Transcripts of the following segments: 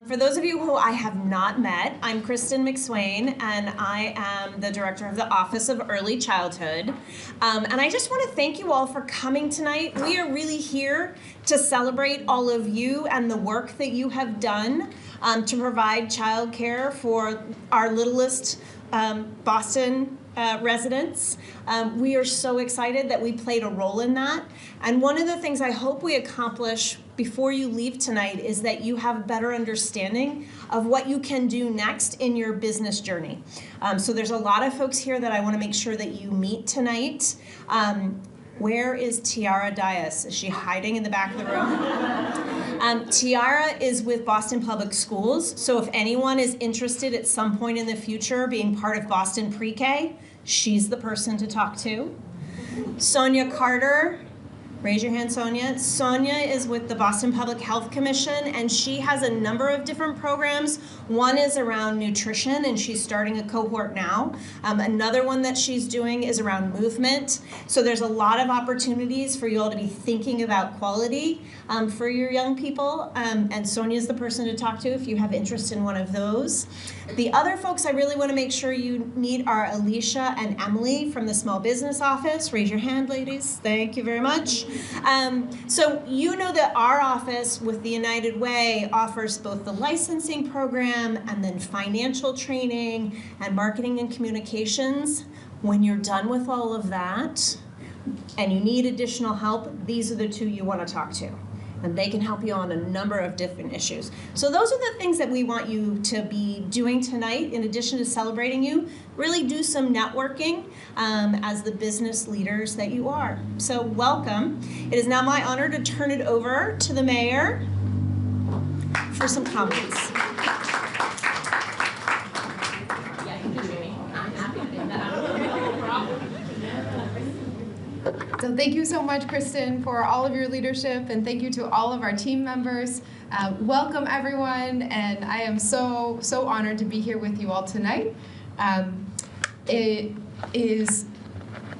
For those of you who I have not met, I'm Kristen McSwain, and I am the director of the Office of Early Childhood. And I just want to thank you all for coming tonight. We are really here to celebrate all of you and the work that you have done to provide childcare for our littlest Boston residents. We are so excited that we played a role in that. And one of the things I hope we accomplish before you leave tonight is that you have a better understanding of what you can do next in your business journey. So there's a lot of folks here that I want to make sure that you meet tonight. Where is Tiara Dias? Is she hiding in the back of the room? Tiara is with Boston Public Schools, so if anyone is interested at some point in the future being part of Boston Pre-K, she's the person to talk to. Sonia Carter, raise your hand, Sonia. Sonia is with the Boston Public Health Commission, and she has a number of different programs. One is around nutrition, and she's starting a cohort now. Another one that she's doing is around movement. So there's a lot of opportunities for you all to be thinking about quality for your young people, and Sonia is the person to talk to if you have interest in one of those. The other folks I really want to make sure you meet are Alicia and Emily from the Small Business Office. Raise your hand, ladies. Thank you very much. So you know that our office with the United Way offers both the licensing program and then financial training and marketing and communications. When you're done with all of that and you need additional help, these are the two you want to talk to. And they can help you on a number of different issues. So those are the things that we want you to be doing tonight in addition to celebrating you. Really do some networking as the business leaders that you are. So welcome. It is now my honor to turn it over to the mayor for some comments. So thank you so much, Kristen, for all of your leadership, and thank you to all of our team members. Welcome, everyone, and I am so honored to be here with you all tonight. It is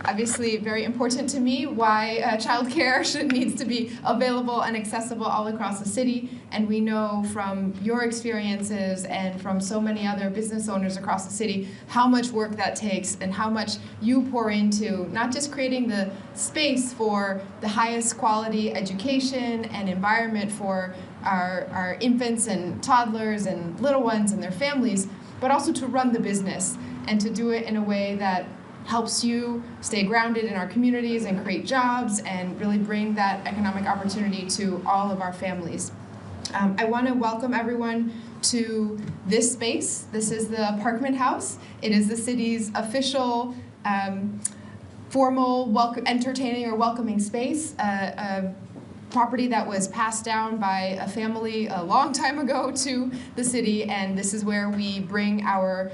obviously very important to me why childcare needs to be available and accessible all across the city. And we know from your experiences and from so many other business owners across the city how much work that takes and how much you pour into not just creating the space for the highest quality education and environment for our infants and toddlers and little ones and their families, but also to run the business and to do it in a way that helps you stay grounded in our communities and create jobs and really bring that economic opportunity to all of our families. I want to welcome everyone to this space. This is the Parkman House. It is the city's official formal entertaining or welcoming space, a property that was passed down by a family a long time ago to the city, and this is where we bring our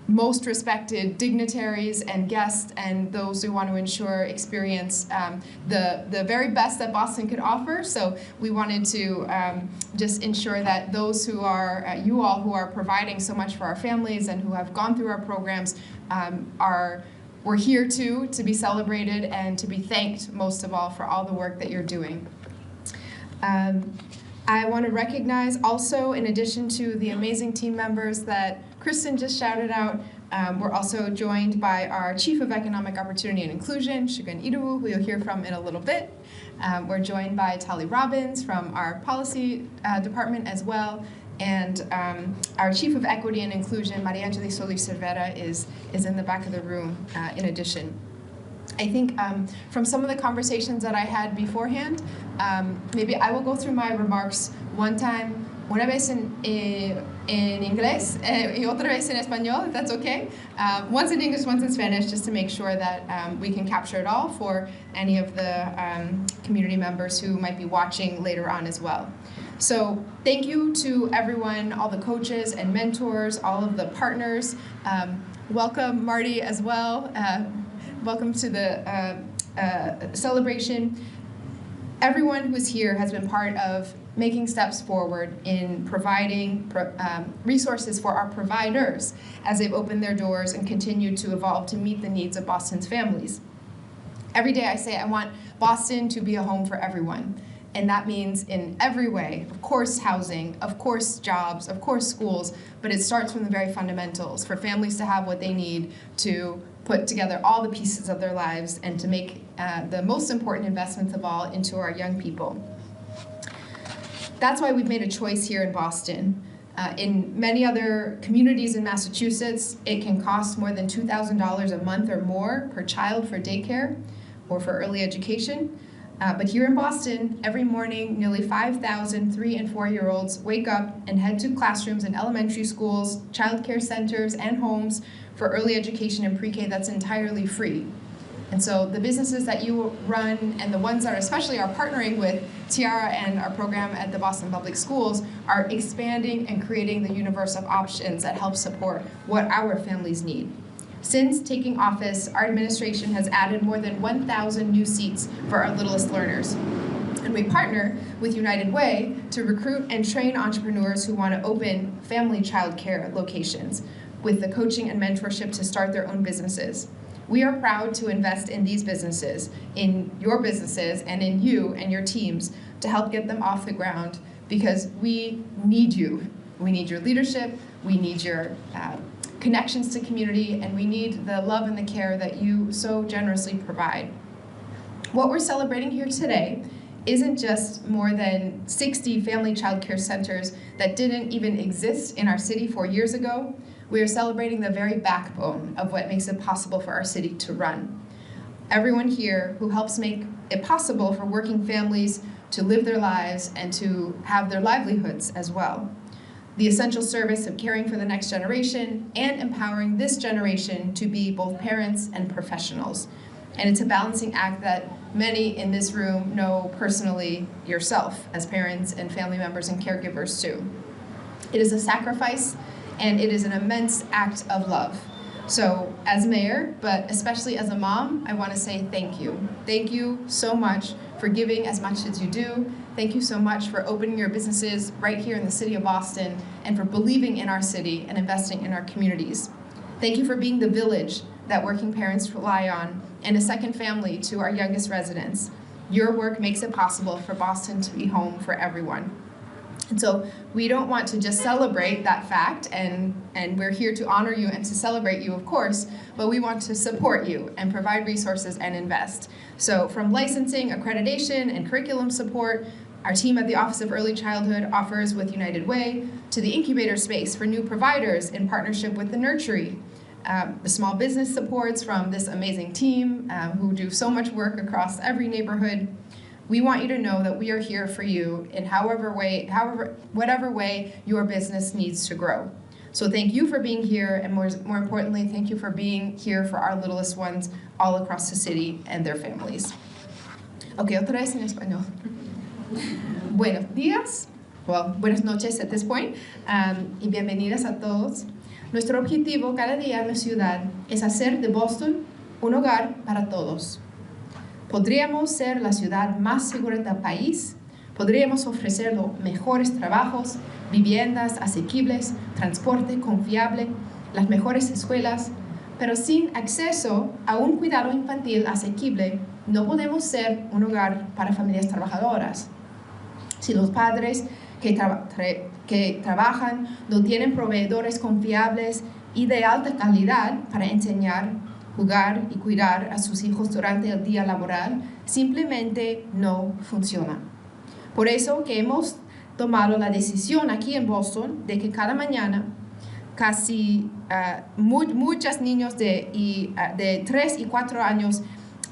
most respected dignitaries and guests and those who want to ensure experience the very best that Boston could offer. So we wanted to just ensure that those who are, you all who are providing so much for our families and who have gone through our programs we're here to be celebrated and to be thanked most of all for all the work that you're doing. I want to recognize also, in addition to the amazing team members that Kristen just shouted out, we're also joined by our Chief of Economic Opportunity and Inclusion, Segun, who you'll hear from in a little bit. We're joined by Tali Robbins from our Policy Department as well. And our Chief of Equity and Inclusion, Maria Angeli Solis Cervera, is in the back of the room in addition. I think from some of the conversations that I had beforehand, maybe I will go through my remarks one time, una vez en inglés y otra vez en español, if that's okay. Once in English, once in Spanish, just to make sure that we can capture it all for any of the community members who might be watching later on as well. So thank you to everyone, all the coaches and mentors, all of the partners. Welcome, Marty, as well. Welcome to the celebration. Everyone who is here has been part of making steps forward in providing resources for our providers as they've opened their doors and continue to evolve to meet the needs of Boston's families. Every day I say I want Boston to be a home for everyone. And that means in every way, of course housing, of course jobs, of course schools, but it starts from the very fundamentals for families to have what they need to put together all the pieces of their lives and to make the most important investments of all into our young people. That's why we've made a choice here in Boston. In many other communities in Massachusetts, it can cost more than $2,000 a month or more per child for daycare or for early education. But here in Boston, every morning, nearly 5,000 3- and 4-year-olds wake up and head to classrooms in elementary schools, childcare centers, and homes for early education and pre-K that's entirely free. And so the businesses that you run and the ones that especially are partnering with Tiara and our program at the Boston Public Schools are expanding and creating the universe of options that help support what our families need. Since taking office, our administration has added more than 1,000 new seats for our littlest learners. And we partner with United Way to recruit and train entrepreneurs who want to open family child care locations with the coaching and mentorship to start their own businesses. We are proud to invest in these businesses, in your businesses, and in you and your teams to help get them off the ground because we need you. We need your leadership, we need your connections to community, and we need the love and the care that you so generously provide. What we're celebrating here today isn't just more than 60 family child care centers that didn't even exist in our city 4 years ago. We are celebrating the very backbone of what makes it possible for our city to run. Everyone here who helps make it possible for working families to live their lives and to have their livelihoods as well. The essential service of caring for the next generation and empowering this generation to be both parents and professionals. And it's a balancing act that many in this room know personally yourself as parents and family members and caregivers too. It is a sacrifice and it is an immense act of love. So as mayor, but especially as a mom, I want to say thank you. Thank you so much for giving as much as you do. Thank you so much for opening your businesses right here in the city of Boston and for believing in our city and investing in our communities. Thank you for being the village that working parents rely on and a second family to our youngest residents. Your work makes it possible for Boston to be home for everyone. And so we don't want to just celebrate that fact, and we're here to honor you and to celebrate you, of course, but we want to support you and provide resources and invest. So from licensing, accreditation, and curriculum support, our team at the Office of Early Childhood offers with United Way, to the incubator space for new providers in partnership with the Nursery, the small business supports from this amazing team who do so much work across every neighborhood. We want you to know that we are here for you in whatever way your business needs to grow. So thank you for being here, and more importantly, thank you for being here for our littlest ones all across the city and their families. Okay, otra vez en español. Buenos días, well, buenas noches at this point, y bienvenidas a todos. Nuestro objetivo cada día en la ciudad es hacer de Boston un hogar para todos. Podríamos ser la ciudad más segura del país, podríamos ofrecer los mejores trabajos, viviendas asequibles, transporte confiable, las mejores escuelas, pero sin acceso a un cuidado infantil asequible, no podemos ser un hogar para familias trabajadoras. Si los padres que trabajan no tienen proveedores confiables y de alta calidad para enseñar, jugar y cuidar a sus hijos durante el día laboral, simplemente no funciona. Por eso que hemos tomado la decisión aquí en Boston de que cada mañana casi muchos niños de 3 y 4 años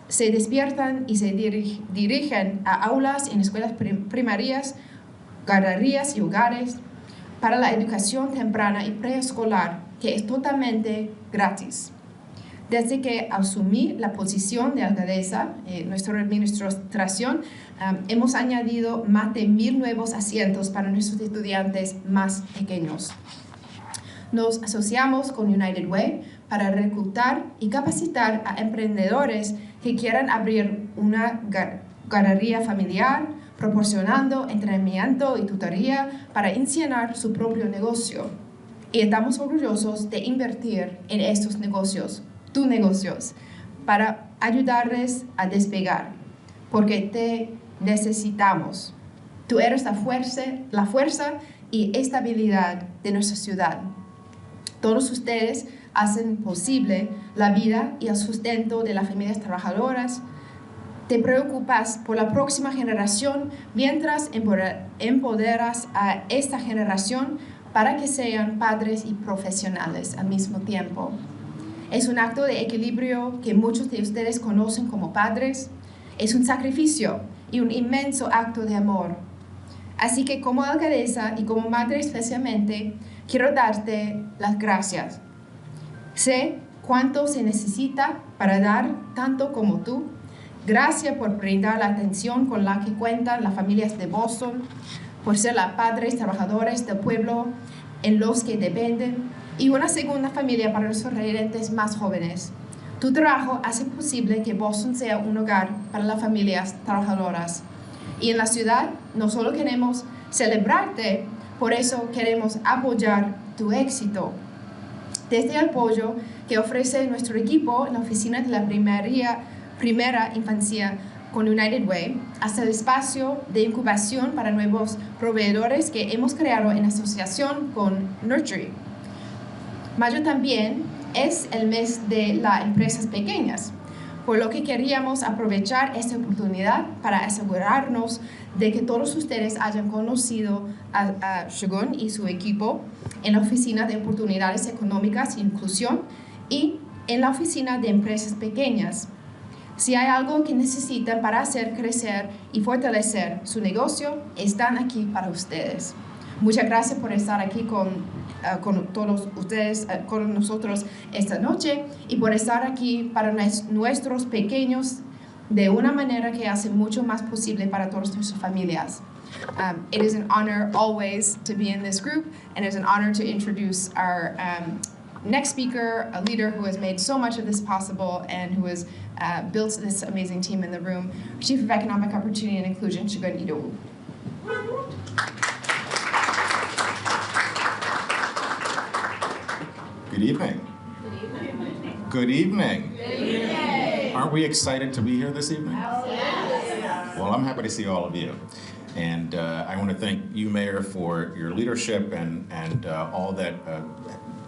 se despiertan y se dirigen a aulas en escuelas primarias, guarderías y hogares para la educación temprana y preescolar, que es totalmente gratis. Desde que asumí la posición de alcaldesa, nuestra administración, hemos añadido más de 1,000 nuevos asientos para nuestros estudiantes más pequeños. Nos asociamos con United Way para reclutar y capacitar a emprendedores que quieran abrir una guardería familiar, proporcionando entrenamiento y tutoría para iniciar su propio negocio. Y estamos orgullosos de invertir en estos negocios, tus negocios, para ayudarles a despegar, porque te necesitamos. Tú eres la fuerza y estabilidad de nuestra ciudad. Todos ustedes hacen posible la vida y el sustento de las familias trabajadoras. Te preocupas por la próxima generación mientras empoderas a esta generación para que sean padres y profesionales al mismo tiempo. Es un acto de equilibrio que muchos de ustedes conocen como padres. Es un sacrificio y un inmenso acto de amor. Así que como alcaldesa y como madre especialmente, quiero darte las gracias. Sé cuánto se necesita para dar tanto como tú. Gracias por brindar la atención con la que cuentan las familias de Boston, por ser las padres trabajadores del pueblo en los que dependen y una segunda familia para los residentes más jóvenes. Tu trabajo hace posible que Boston sea un hogar para las familias trabajadoras. Y en la ciudad no solo queremos celebrarte, por eso queremos apoyar tu éxito. Desde el apoyo que ofrece nuestro equipo en la oficina de la primera infancia con United Way, hasta el espacio de incubación para nuevos proveedores que hemos creado en asociación con Nurturing. Mayo también es el mes de las empresas pequeñas, por lo que queríamos aprovechar esta oportunidad para asegurarnos de que todos ustedes hayan conocido a Segun y su equipo en la Oficina de Oportunidades Económicas e Inclusión y en la Oficina de Empresas Pequeñas. Si hay algo que necesitan para hacer crecer y fortalecer su negocio, están aquí para ustedes. Muchas gracias por estar aquí con todos ustedes, con nosotros esta noche y por estar aquí para nuestros pequeños de una manera que hace mucho más posible para todas nuestras familias. It is an honor always to be in this group, and it's an honor to introduce our next speaker, a leader who has made so much of this possible and who has built this amazing team in the room, Chief of Economic Opportunity and Inclusion, Segun Idowu. Good evening. Good evening. Good evening. Aren't we excited to be here this evening? Yes. Well, I'm happy to see all of you. And I want to thank you, Mayor, for your leadership and all that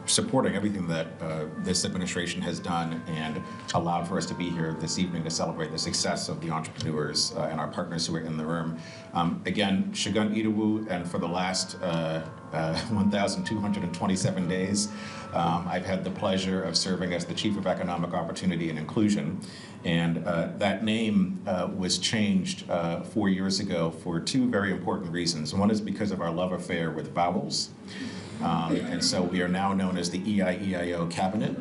supporting everything that this administration has done and allowed for us to be here this evening to celebrate the success of the entrepreneurs and our partners who are in the room. Again, Segun Idowu, and for the last 1,227 days, I've had the pleasure of serving as the Chief of Economic Opportunity and Inclusion. And that name was changed 4 years ago for two very important reasons. One is because of our love affair with vowels. And so we are now known as the EIEIO Cabinet.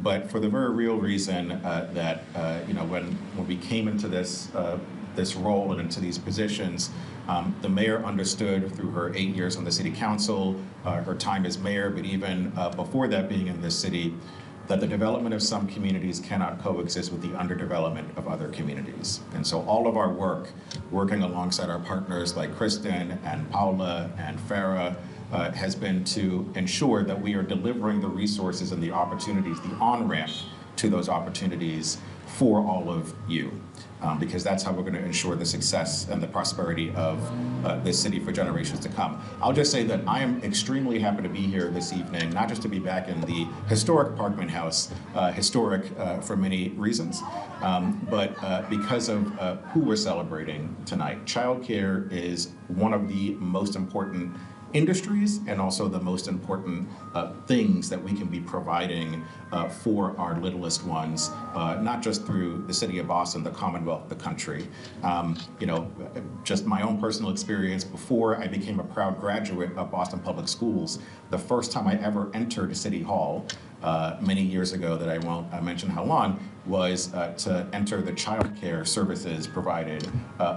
But for the very real reason that when we came into this role and into these positions, the mayor understood through her 8 years on the city council, her time as mayor, but even before that being in this city, that the development of some communities cannot coexist with the underdevelopment of other communities. And so all of our work, working alongside our partners like Kristen and Paula and Farah, has been to ensure that we are delivering the resources and the opportunities, the on-ramp to those opportunities for all of you. Because that's how we're going to ensure the success and the prosperity of this city for generations to come. I'll just say that I am extremely happy to be here this evening, not just to be back in the historic Parkman House, historic for many reasons, but because of who we're celebrating tonight. Childcare is one of the most important industries and also the most important things that we can be providing for our littlest ones, not just through the city of Boston, the Commonwealth, the country. Just my own personal experience, before I became a proud graduate of Boston Public Schools, the first time I ever entered City Hall many years ago, that I won't mention how long, was to enter the child care services provided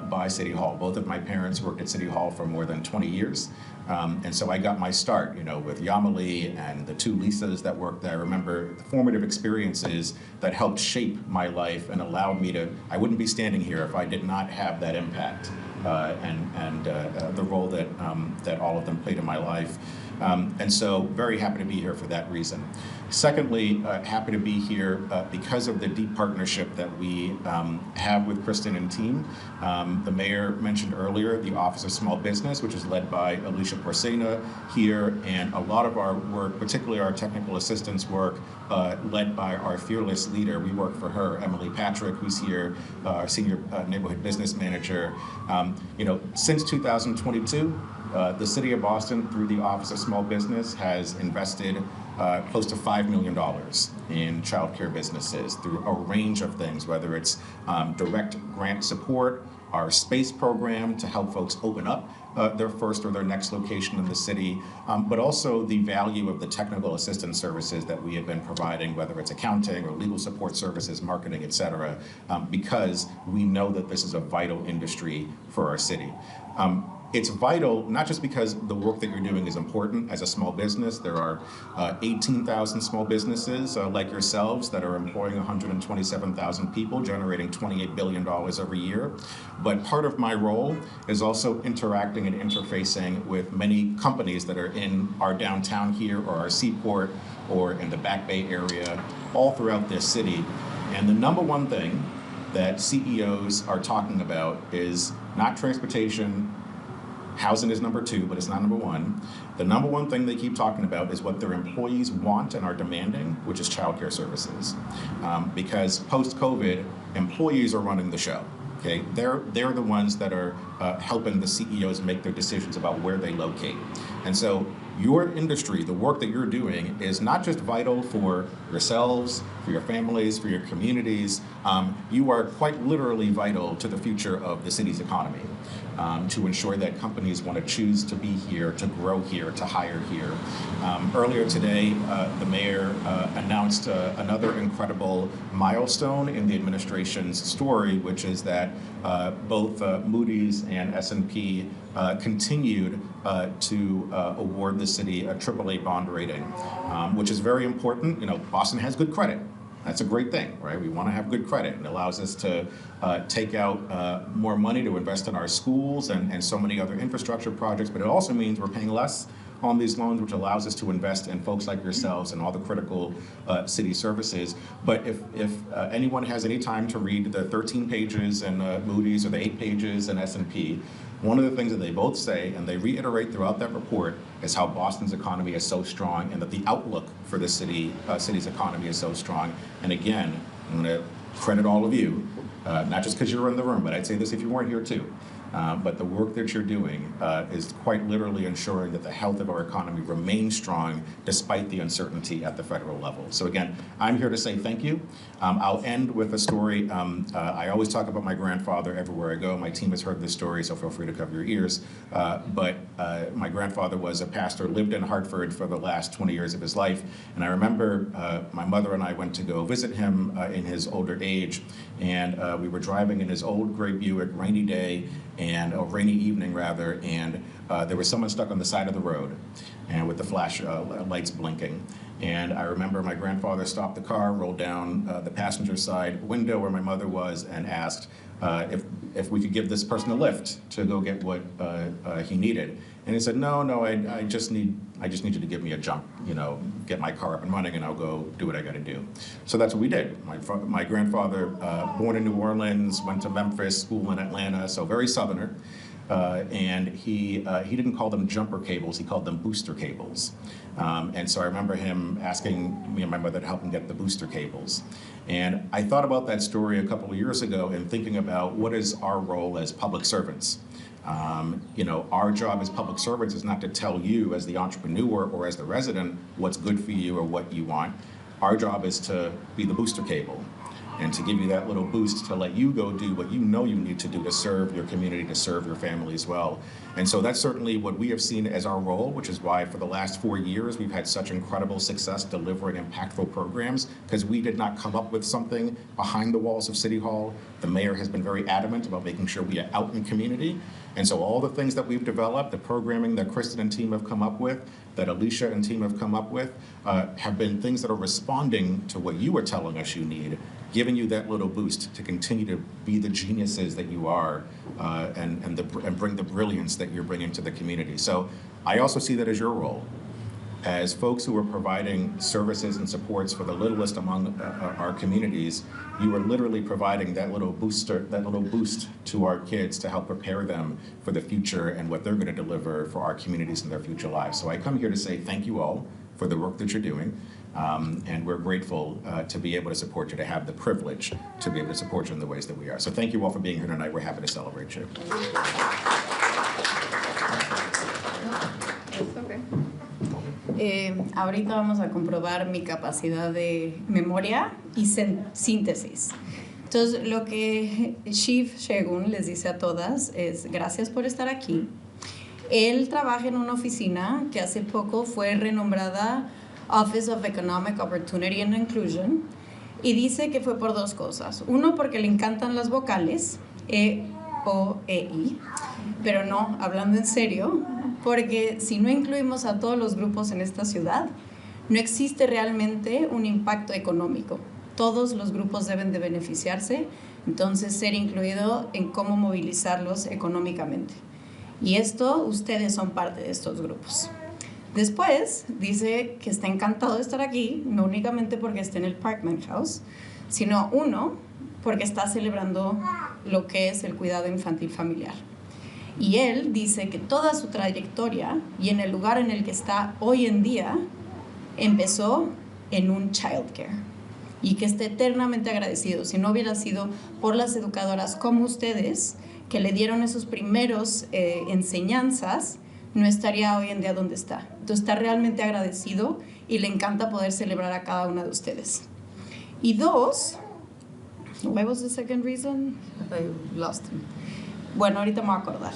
by City Hall. Both of my parents worked at City Hall for more than 20 years. And so I got my start, with Yamali and the two Lisas that worked there. I remember the formative experiences that helped shape my life and allowed me to, I wouldn't be standing here if I did not have that impact and the role that all of them played in my life. And so very happy to be here for that reason. Secondly, happy to be here because of the deep partnership that we have with Kristen and team. The mayor mentioned earlier the Office of Small Business, which is led by Alicia Porcena here, and a lot of our work, particularly our technical assistance work, led by our fearless leader. We work for her, Emily Patrick, who's here, our senior neighborhood business manager. Since 2022, the City of Boston, through the Office of Small Business, has invested close to $5 million in childcare businesses through a range of things, whether it's direct grant support, our space program to help folks open up their first or their next location in the city, but also the value of the technical assistance services that we have been providing, whether it's accounting or legal support services, marketing, et cetera, because we know that this is a vital industry for our city. It's vital, not just because the work that you're doing is important as a small business. There are 18,000 small businesses like yourselves that are employing 127,000 people, generating $28 billion every year. But part of my role is also interacting and interfacing with many companies that are in our downtown here or our seaport or in the Back Bay area, all throughout this city. And the number one thing that CEOs are talking about is not transportation. Housing is number two, but it's not number one. The number one thing they keep talking about is what their employees want and are demanding, which is childcare services. Because post-COVID, employees are running the show. Okay, they're the ones that are helping the CEOs make their decisions about where they locate. And so your industry, the work that you're doing, is not just vital for yourselves, for your families, for your communities. You are quite literally vital to the future of the city's economy, to ensure that companies want to choose to be here, to grow here, to hire here. Earlier today, the mayor announced another incredible milestone in the administration's story, which is that both Moody's and S&P continued to award the city a AAA bond rating, which is very important. Boston has good credit. That's a great thing, right? We want to have good credit. It allows us to take out more money to invest in our schools and so many other infrastructure projects, but it also means we're paying less on these loans, which allows us to invest in folks like yourselves and all the critical city services. But if anyone has any time to read the 13 pages in Moody's or the 8 pages in S&P, one of the things that they both say, and they reiterate throughout that report, is how Boston's economy is so strong and that the outlook for the city's economy is so strong. And again, I'm going to credit all of you, not just because you're in the room, but I'd say this if you weren't here too. But the work that you're doing is quite literally ensuring that the health of our economy remains strong despite the uncertainty at the federal level. So again, I'm here to say thank you. I'll end with a story. I always talk about my grandfather everywhere I go. My team has heard this story, so feel free to cover your ears. But my grandfather was a pastor, lived in Hartford for the last 20 years of his life. And I remember my mother and I went to go visit him in his older age. And we were driving in his old gray Buick, rainy day, and a rainy evening rather, and there was someone stuck on the side of the road and with the flash lights blinking. And I remember my grandfather stopped the car, rolled down the passenger side window where my mother was, and asked if we could give this person a lift to go get what he needed. And he said, no, I just need you to give me a jump, get my car up and running, and I'll go do what I got to do. So that's what we did. My grandfather, born in New Orleans, went to Memphis, school in Atlanta, so very Southerner. And he didn't call them jumper cables, he called them booster cables. And so I remember him asking me and my mother to help him get the booster cables. And I thought about that story a couple of years ago and thinking about what is our role as public servants. Our job as public servants is not to tell you as the entrepreneur or as the resident what's good for you or what you want. Our job is to be the booster cable and to give you that little boost to let you go do what you know you need to do to serve your community, to serve your family as well. And so that's certainly what we have seen as our role, which is why for the last 4 years we've had such incredible success delivering impactful programs, because we did not come up with something behind the walls of City Hall. The mayor has been very adamant about making sure we are out in community. And so all the things that we've developed, the programming that Kristen and team have come up with, that Alicia and team have come up with, have been things that are responding to what you are telling us you need, giving you that little boost to continue to be the geniuses that you are, and bring the brilliance that you're bringing to the community. So I also see that as your role. as folks who are providing services and supports for the littlest among our communities, you are literally providing that little boost to our kids to help prepare them for the future and what they're going to deliver for our communities and their future lives. So I come here to say thank you all for the work that you're doing, and we're grateful to be able to support you, to have the privilege to be able to support you in the ways that we are. So thank you all for being here tonight. We're happy to celebrate you. Ahorita vamos a comprobar mi capacidad de memoria y síntesis. Entonces, lo que Chief Segun les dice a todas es gracias por estar aquí. Él trabaja en una oficina que hace poco fue renombrada Office of Economic Opportunity and Inclusion y dice que fue por dos cosas. Uno, porque le encantan las vocales, E, O, E, I, pero no, hablando en serio, porque si no incluimos a todos los grupos en esta ciudad, no existe realmente un impacto económico. Todos los grupos deben de beneficiarse, entonces ser incluido en cómo movilizarlos económicamente. Y ustedes son parte de estos grupos. Después, dice que está encantado de estar aquí, no únicamente porque está en el Parkman House, sino uno, porque está celebrando lo que es el cuidado infantil familiar. Y él dice que toda su trayectoria y en el lugar en el que está hoy en día empezó en un childcare y que está eternamente agradecido. Si no hubiera sido por las educadoras como ustedes que le dieron esos primeros enseñanzas, no estaría hoy en día donde está. Entonces está realmente agradecido y le encanta poder celebrar a cada una de ustedes. Y dos, what was the second reason? I lost him. Bueno, ahorita me voy a acordar.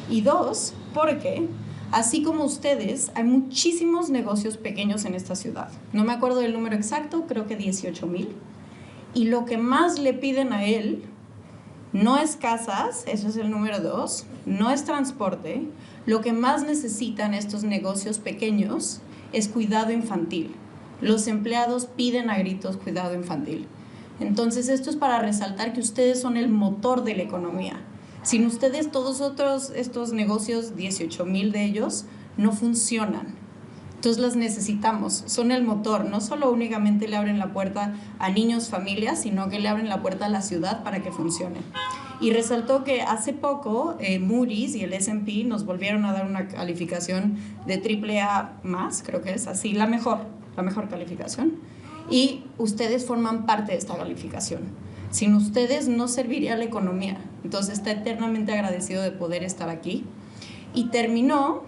Y dos, porque así como ustedes, hay muchísimos negocios pequeños en esta ciudad. No me acuerdo del número exacto, creo que 18,000. Y lo que más le piden a él no es casas, eso es el número 2, no es transporte. Lo que más necesitan estos negocios pequeños es cuidado infantil. Los empleados piden a gritos cuidado infantil. Entonces, esto es para resaltar que ustedes son el motor de la economía. Sin ustedes, todos estos negocios, 18,000 de ellos, no funcionan. Entonces, las necesitamos. Son el motor. No solo únicamente le abren la puerta a niños, familias, sino que le abren la puerta a la ciudad para que funcione. Y resaltó que hace poco Moody's y el S&P nos volvieron a dar una calificación de AAA+, creo que es así, la mejor calificación. Y ustedes forman parte de esta calificación. Sin ustedes no serviría la economía. Entonces está eternamente agradecido de poder estar aquí. Y terminó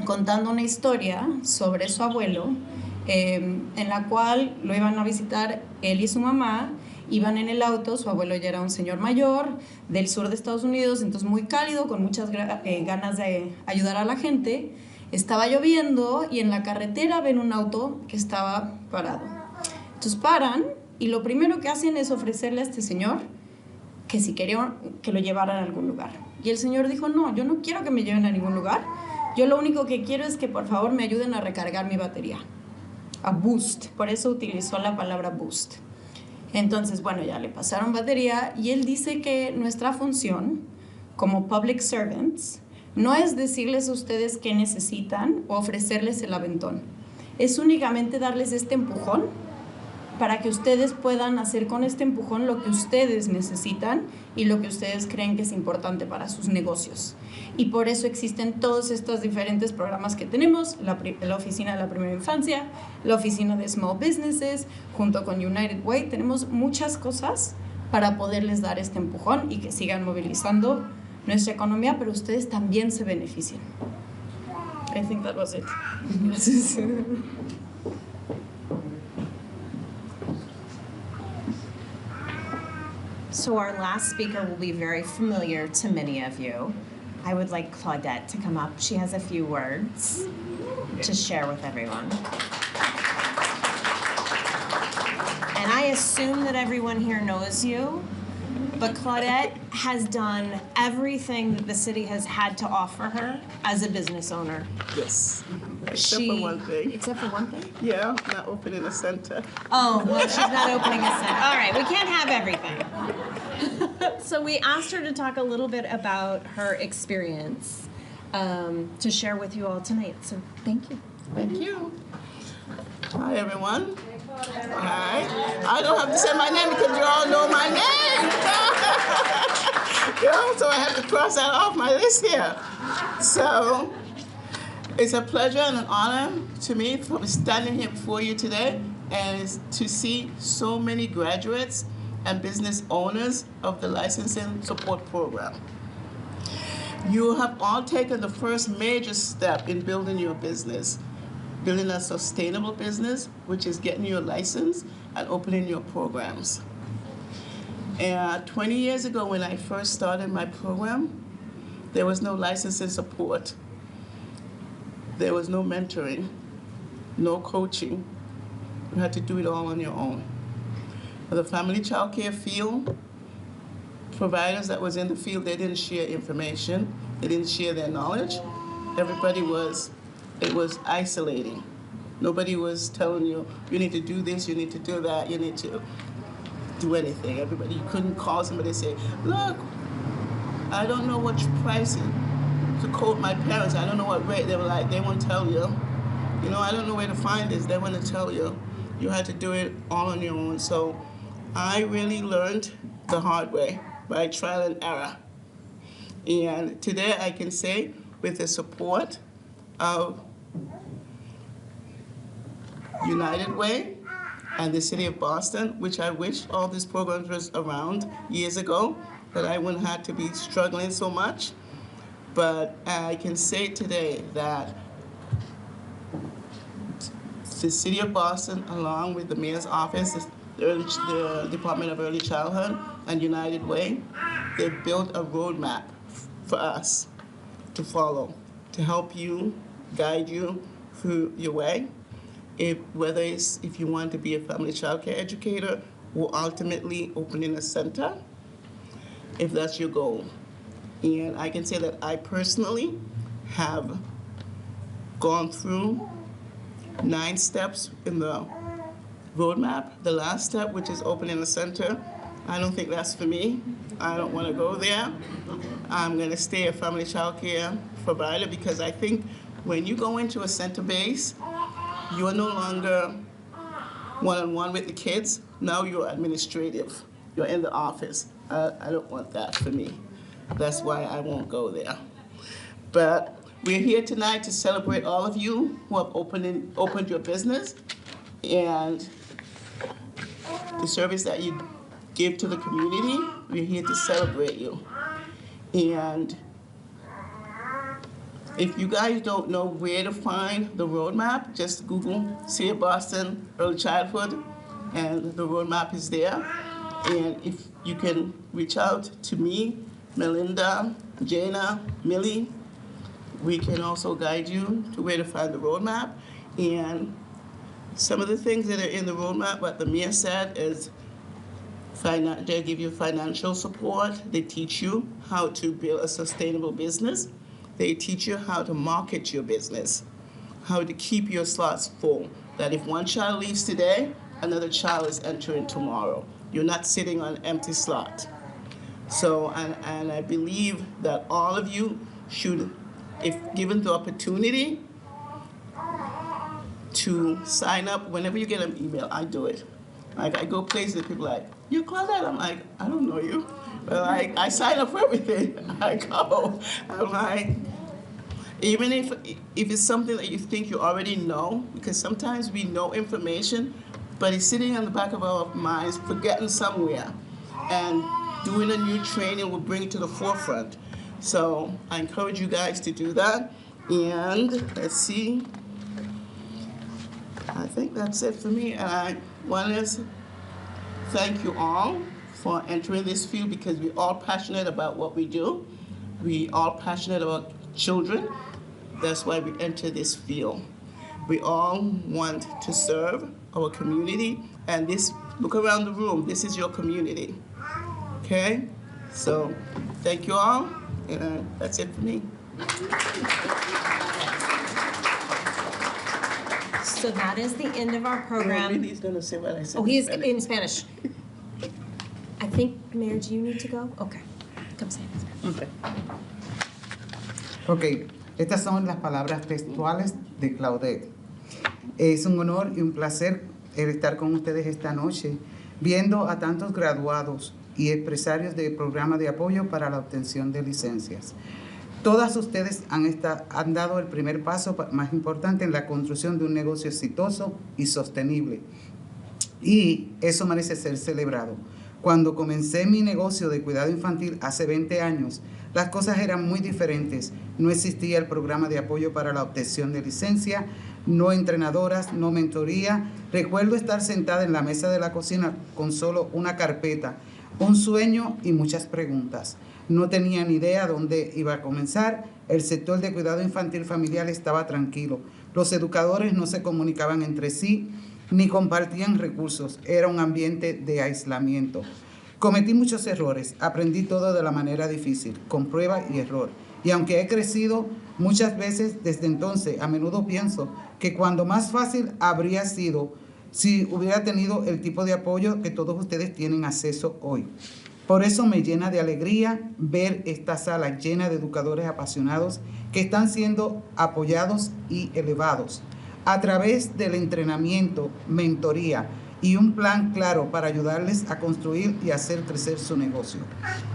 contando una historia sobre su abuelo, en la cual lo iban a visitar él y su mamá. Iban en el auto, su abuelo ya era un señor mayor del sur de Estados Unidos, entonces muy cálido, con muchas ganas de ayudar a la gente. Estaba lloviendo y en la carretera ven un auto que estaba parado. Entonces paran y lo primero que hacen es ofrecerle a este señor que si quería que lo llevaran a algún lugar. Y el señor dijo, no, yo no quiero que me lleven a ningún lugar. Yo lo único que quiero es que por favor me ayuden a recargar mi batería. A boost. Por eso utilizó la palabra boost. Entonces, bueno, ya le pasaron batería y él dice que nuestra función como public servants no es decirles a ustedes qué necesitan o ofrecerles el aventón. Es únicamente darles este empujón para que ustedes puedan hacer con este empujón lo que ustedes necesitan y lo que ustedes creen que es importante para sus negocios. Y por eso existen todos estos diferentes programas que tenemos, la oficina de la primera infancia, la oficina de small businesses, junto con United Way, tenemos muchas cosas para poderles dar este empujón y que sigan movilizando nuestra economía, pero ustedes también se beneficien. I think that was it. Gracias. So our last speaker will be very familiar to many of you. I would like Claudette to come up. She has a few words to share with everyone. And I assume that everyone here knows you, but Claudette has done everything that the city has had to offer her as a business owner. Yes, except for one thing. Except for one thing? Yeah, not opening a center. Oh, well, she's not opening a center. All right, we can't have everything. So we asked her to talk a little bit about her experience to share with you all tonight. So thank you. Thank you. Hi, everyone. Hi. I don't have to say my name because you all know my name. So I have to cross that off my list here. So it's a pleasure and an honor to me for standing here before you today and to see so many graduates and business owners of the Licensing Support Program. You have all taken the first major step in building your business, building a sustainable business, which is getting your license and opening your programs. And 20 years ago when I first started my program, there was no licensing support. There was no mentoring, no coaching. You had to do it all on your own. For the family child care field, providers that was in the field, they didn't share information. They didn't share their knowledge. Everybody it was isolating. Nobody was telling you, you need to do this, you need to do that, you need to do anything. Everybody, you couldn't call somebody and say, look, I don't know what price to quote my parents. I don't know what rate. They were like, they won't tell you. You know, I don't know where to find this. They want to tell you. You had to do it all on your own. So I really learned the hard way by trial and error. And today I can say, with the support of United Way and the City of Boston, which I wish all these programs was around years ago, that I wouldn't have to be struggling so much. But I can say today that the City of Boston, along with the Mayor's Office, the Department of Early Childhood, and United Way, they built a roadmap for us to follow, to help you, guide you through your way. Whether it's if you want to be a family child care educator or ultimately opening a center, if that's your goal. And I can say that I personally have gone through 9 steps in the roadmap. The last step, which is opening a center, I don't think that's for me. I don't want to go there. I'm going to stay a family child care provider because I think when you go into a center base, you are no longer one-on-one with the kids. Now you're administrative. You're in the office. I don't want that for me. That's why I won't go there. But we're here tonight to celebrate all of you who have opened your business and the service that you give to the community. We're here to celebrate you. And if you guys don't know where to find the roadmap, just Google City of Boston Early Childhood, and the roadmap is there. And if you can reach out to me, Melinda, Jana, Millie, we can also guide you to where to find the roadmap. And some of the things that are in the roadmap, what the mayor said, is they give you financial support. They teach you how to build a sustainable business. They teach you how to market your business, how to keep your slots full. That if one child leaves today, another child is entering tomorrow. You're not sitting on an empty slot. So, and I believe that all of you should, if given the opportunity, to sign up. Whenever you get an email, I do it. Like, I go places, people are like, you Claudette? I'm like, I don't know you. But like, I sign up for everything. I go. I'm like, even if it's something that you think you already know, because sometimes we know information, but it's sitting on the back of our minds, forgetting somewhere. And doing a new training will bring it to the forefront. So I encourage you guys to do that. And let's see. I think that's it for me. And I want to thank you all for entering this field because we're all passionate about what we do. We all passionate about children. That's why we enter this field. We all want to serve our community. And this, look around the room, this is your community. Okay? So thank you all. And that's it for me. So that is the end of our program. He's going to say what I said. Oh, he's in Spanish. I think, Mayor, do you need to go? Okay. Come say it. Ok, Estas son las palabras textuales de Claudette. Es un honor y un placer estar con ustedes esta noche, viendo a tantos graduados y empresarios del programa de apoyo para la obtención de licencias. Todas ustedes han dado el primer paso más importante en la construcción de un negocio exitoso y sostenible. Y eso merece ser celebrado. Cuando comencé mi negocio de cuidado infantil hace 20 años, las cosas eran muy diferentes. No existía el programa de apoyo para la obtención de licencia, no entrenadoras, no mentoría. Recuerdo estar sentada en la mesa de la cocina con solo una carpeta, un sueño y muchas preguntas. No tenía ni idea dónde iba a comenzar. El sector de cuidado infantil familiar estaba tranquilo. Los educadores no se comunicaban entre sí ni compartían recursos. Era un ambiente de aislamiento. Cometí muchos errores. Aprendí todo de la manera difícil, con prueba y error. Y aunque he crecido muchas veces desde entonces, a menudo pienso que cuando más fácil habría sido si hubiera tenido el tipo de apoyo que todos ustedes tienen acceso hoy. Por eso me llena de alegría ver esta sala llena de educadores apasionados que están siendo apoyados y elevados a través del entrenamiento, mentoría y un plan claro para ayudarles a construir y hacer crecer su negocio.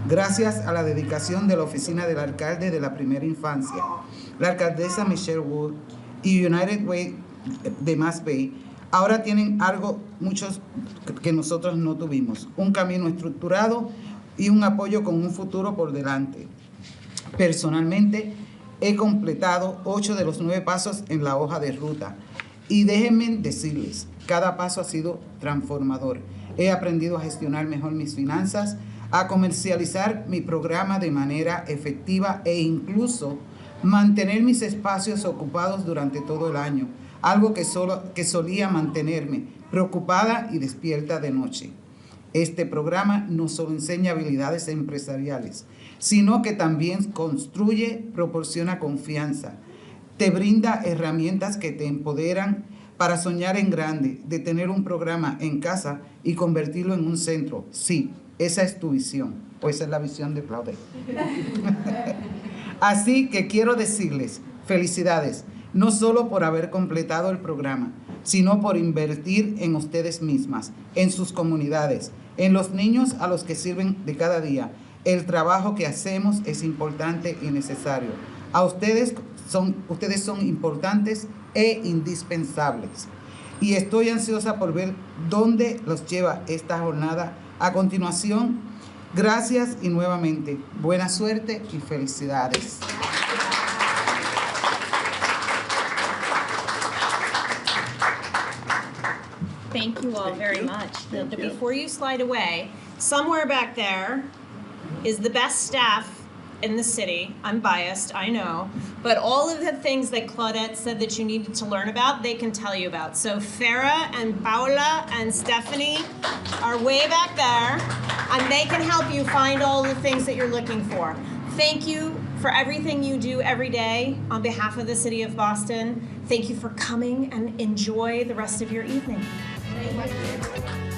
Gracias a la dedicación de la oficina del alcalde de la primera infancia, la alcaldesa Michelle Wood y United Way de Mass Bay, ahora tienen algo muchos que nosotros no tuvimos, un camino estructurado y un apoyo con un futuro por delante. Personalmente, he completado 8 de los 9 pasos en la hoja de ruta y déjenme decirles, cada paso ha sido transformador. He aprendido a gestionar mejor mis finanzas, a comercializar mi programa de manera efectiva e incluso mantener mis espacios ocupados durante todo el año, algo que solía mantenerme preocupada y despierta de noche. Este programa no solo enseña habilidades empresariales, sino que también construye, proporciona confianza, te brinda herramientas que te empoderan para soñar en grande, de tener un programa en casa y convertirlo en un centro. Sí, esa es tu visión, o esa es la visión de Claudette. Así que quiero decirles, felicidades, no solo por haber completado el programa, sino por invertir en ustedes mismas, en sus comunidades, en los niños a los que sirven de cada día. El trabajo que hacemos es importante y necesario. Ustedes son importantes e indispensables. Y estoy ansiosa por ver dónde los lleva esta jornada. A continuación, gracias y nuevamente, buena suerte y felicidades. Thank you all very much. Before you slide away, somewhere back there is the best staff in the city. I'm biased, I know. But all of the things that Claudette said that you needed to learn about, they can tell you about. So Farah and Paula and Stephanie are way back there, and they can help you find all the things that you're looking for. Thank you for everything you do every day on behalf of the city of Boston. Thank you for coming, and enjoy the rest of your evening. Thank you.